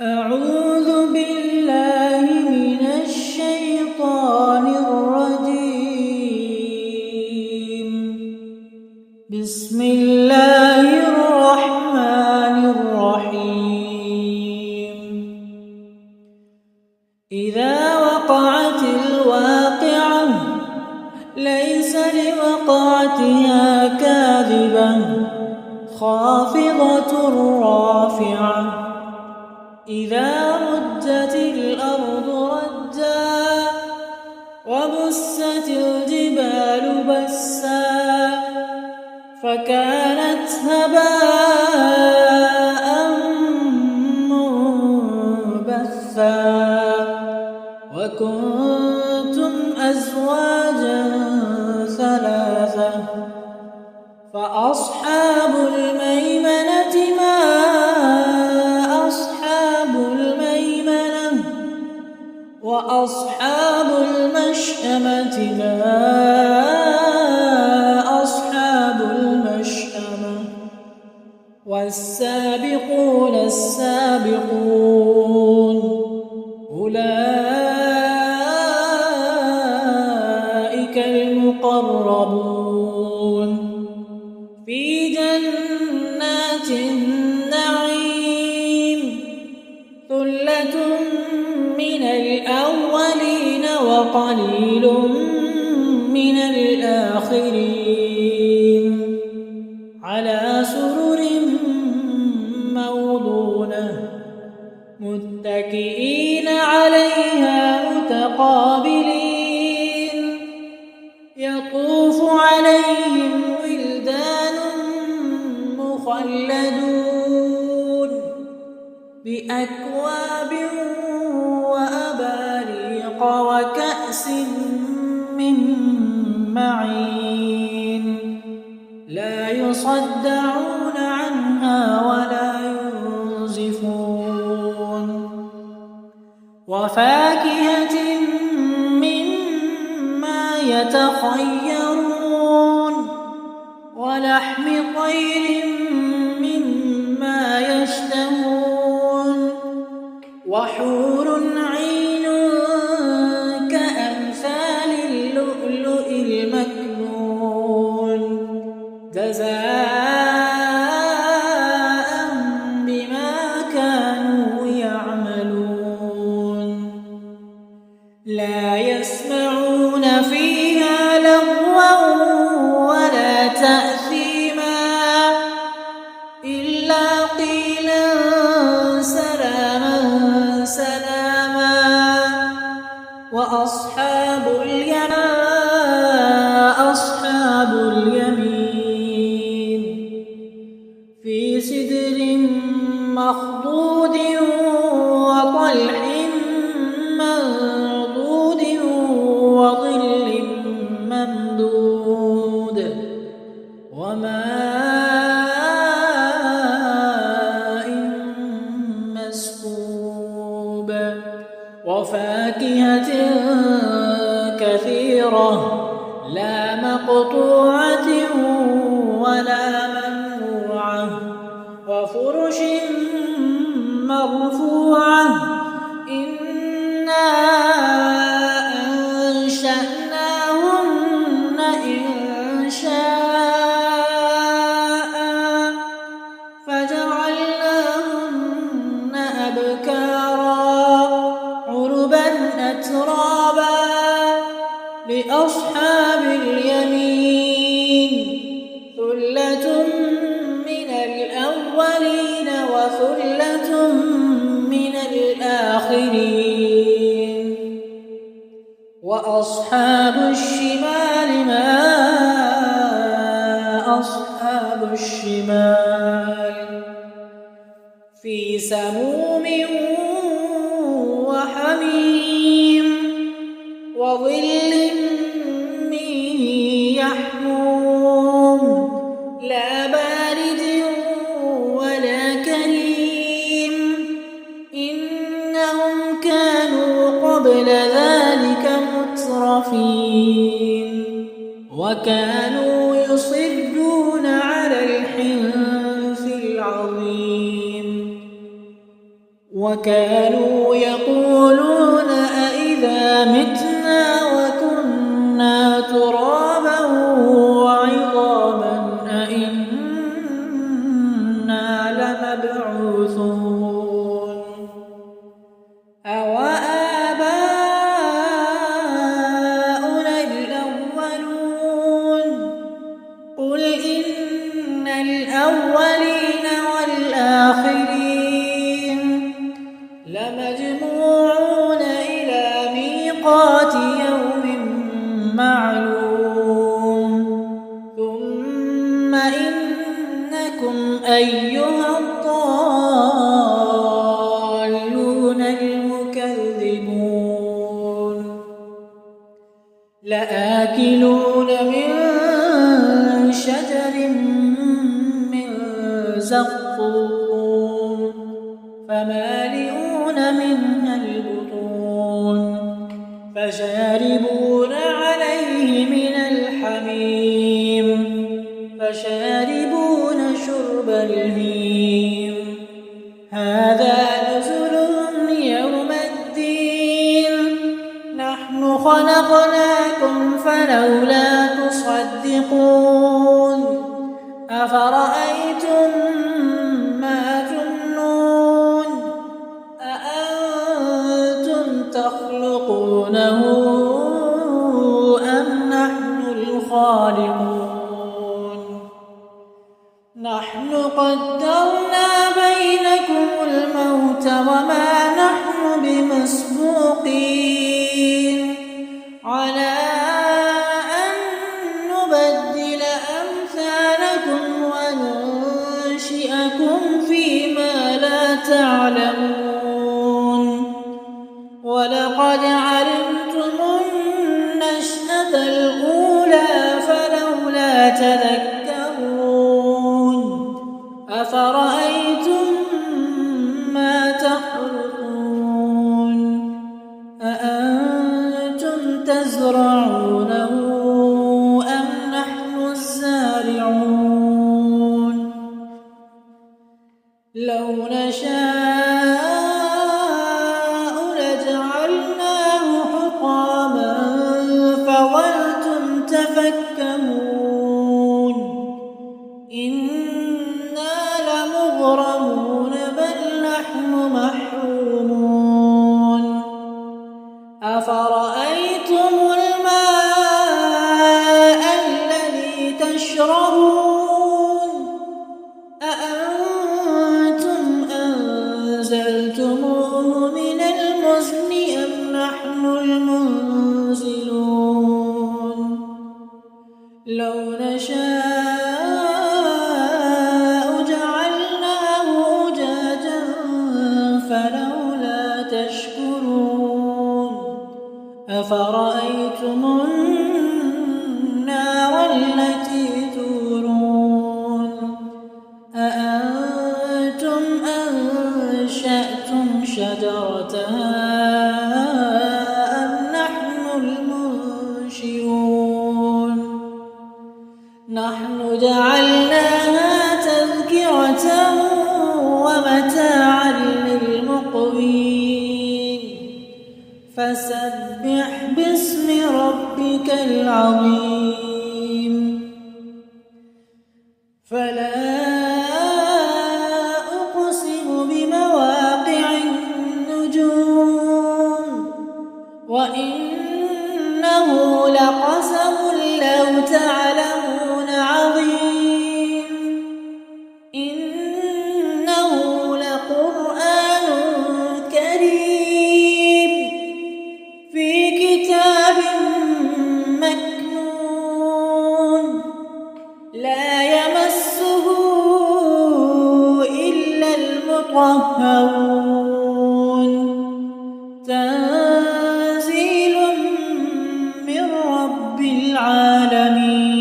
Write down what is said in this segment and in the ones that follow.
أعوذ بالله من الشيطان الرجيم. بسم الله الرحمن الرحيم. إذا وقعت الواقعة ليس لوقعتها كاذبة خافضة رافعة إذا رجت الأرض رجا وبست الجبال بسا فكانت هباء منبثا وكنتم أزواجا ثلاثة فأصحاب الميمنة ما وأصحاب المشأمة ما أصحاب المشأمة والسابقون السابقون أولئك المقربون في جنات النعيم ثلة من الأولين وقليل من الآخرين على سرر موضونة متكئين عليها متقابلين يطوف عليهم ولدان مخلدون بأكواب وأباريق وكأس من معين لا يصدعون عنها ولا ينزفون وفاكهة مما يتخيرون ولحم طير مما يشتهون وحور عين كأمثال اللؤلؤ المكنون جزاء بما كانوا يعملون لا يسمعون فيها لغوا ولا تأثيما إلا قيلا سلاما سلاما وأصحاب اليمين في سدر مخضود وطلح منضود وظل ممدود وماء مسكوب وفاكهة كثيرة لا مقطوعة ولا ممنوعة وفرش مرفوعة إنا أنشأناهن إنشاء فجعلناهن أبكارا عربا أترابا لأصحاب اليمين ثلة من الأولين وثلة من الآخرين وأصحاب الشمال ما أصحاب الشمال في سموم وحميم وظل من يحموم لا بارد ولا كريم إنهم كانوا قبل ذلك مترفين وكانوا يصرون على الحنث العظيم وكانوا يقولون أإذا متنا وكنا ترابا وعظاما أإنا لمبعوثون أوآباؤنا الأولون قل إن الأولين والآخرين لمجموعون إلى ميقات يوم معلوم ثم إنكم أيها الضالون المكذبون لآكلون من شجر من زقوم فمالئون منها البطون فشاربون عليه من الحميم فشاربون شرب الهيم هذا نزلهم يوم الدين نحن خلقناكم فلولا تصدقون أفرأيتم ما تمنون أأنتم تخلقونه أم نحن الخالقون نحن قدرنا بينكم الموت وما نحن بمسبوقين على أن نبدل أمثالكم وننشئكم فيما لا تعلمون ولقد علمتم النشأة الأولى فلولا تذكرون أفرأيتم ما تحرثون أأنتم تزرعونه أم نحن الزارعون لو نشاء لجعلناه حطاما فظلتم تفكهون إنا لمغرمون بل نحن محرومون أفرأيتم الماء الذي تشربون أأنتم أنزلتموه من المزن أم نحن المنزلون لو نشاء جعلناه أجاجا فلولا تشكرون أفرأيتم النار التي تورون أأنتم أنشأتم شجرتها أم نحن المنشئون نحن جعلناها تذكرة ومتاعا للمقوين فسبح باسم ربك العظيم فلا أقسم بمواقع النجوم وإنه لقسم لو تعلمون عظيم إنه لقرآن كريم في كتاب مكنون لا يمسه إلا المطهرون تنزيل من رب العالمين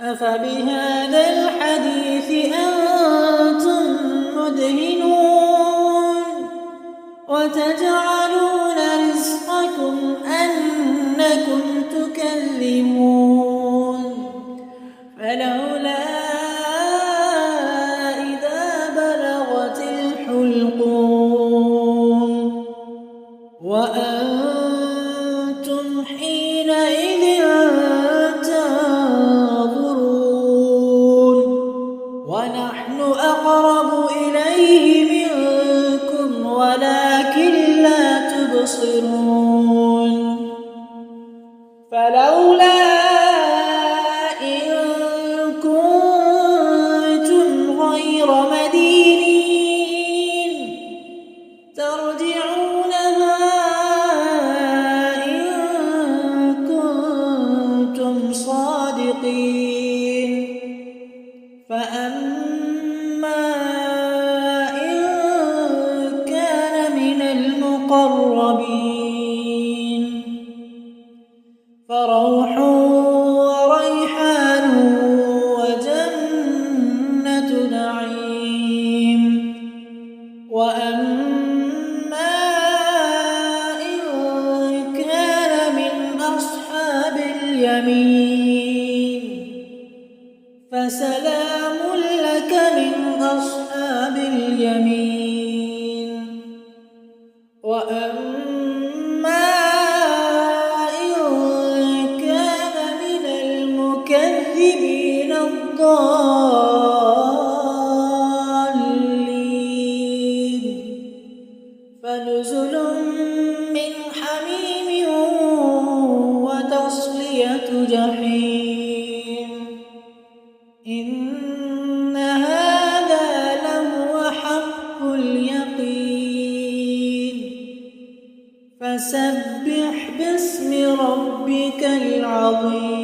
أفبهذا الحديث أنتم مدهنون وتجعلون رزقكم أنكم تكذبون فلولا إذا بلغت نحن أقرب إليه منكم ولكن لا تبصرون فلولا إن كنتم غير مدينين ترجعونها إن كنتم صادقين فأما إن كان من المقربين فروح وريحان وجنة نعيم وأما إن كان من أصحاب اليمين فسلام لك من أصحاب اليمين وأما إن كان من المكذبين الضالين فنزل من حميم وتصلية جحيم إن هذا لهو حق اليقين فسبح باسم ربك العظيم.